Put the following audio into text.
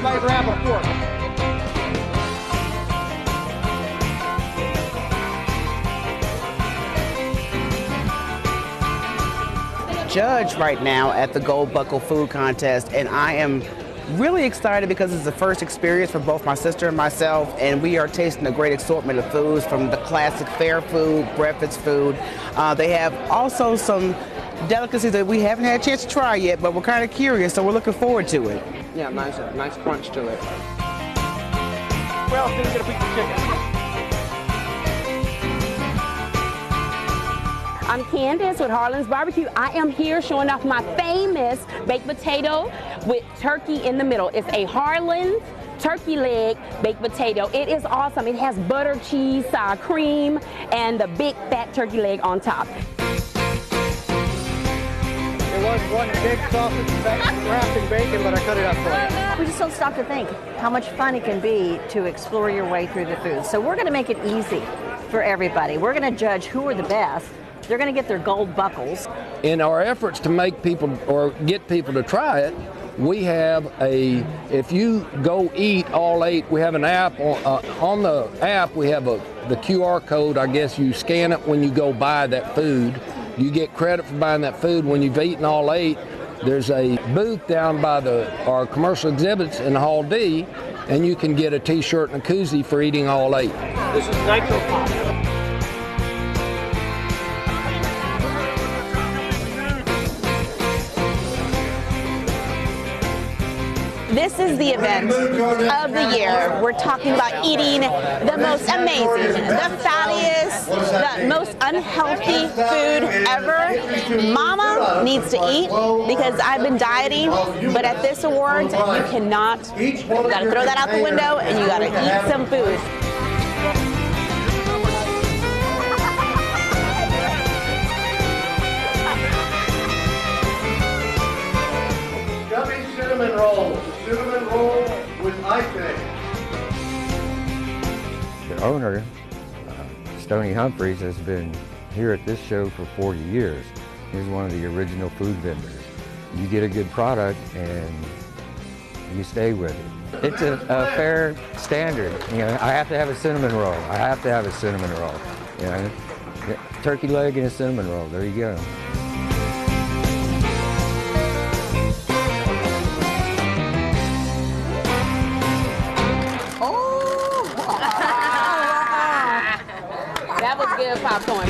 Everybody grab a fork. Judge right now at the Gold Buckle Food Contest, and I am really excited because it's the first experience for both my sister and myself, and we are tasting a great assortment of foods from the classic fair food, breakfast food. They have also some delicacies that we haven't had a chance to try yet, but we're kind of curious, so we're looking forward to it. Yeah, nice crunch to it. Where else did we get a piece of chicken? I'm Candace with Harlan's Barbecue. I am here showing off my famous baked potato with turkey in the middle. It's a Harlan's turkey leg baked potato. It is awesome. It has butter, cheese, sour cream, and the big fat turkey leg on top. It was one big sausage wrapped in bacon, but I cut it up for you. We just don't stop to think how much fun it can be to explore your way through the food. So we're going to make it easy for everybody. We're going to judge who are the best. They're going to get their gold buckles. In our efforts to make people or get people to try it, we have if you go eat all 8, we have an app. On the app, we have the QR code. I guess you scan it when you go buy that food. You get credit for buying that food. When you've eaten all 8, there's a booth down by our commercial exhibits in Hall D, and you can get a t-shirt and a koozie for eating all 8. This is Nitro Pop. This is the event of the year. We're talking about eating the most amazing, the fattiest, the most unhealthy food ever. Mama needs to eat because I've been dieting, but at this awards, you cannot. You gotta throw that out the window and you gotta eat some food. Cinnamon roll with icing. The owner, Stoney Humphreys, has been here at this show for 40 years. He's one of the original food vendors. You get a good product and you stay with it. It's a fair standard. You know, I have to have a cinnamon roll. I have to have a cinnamon roll. You know, turkey leg and a cinnamon roll. There you go. That was good popcorn.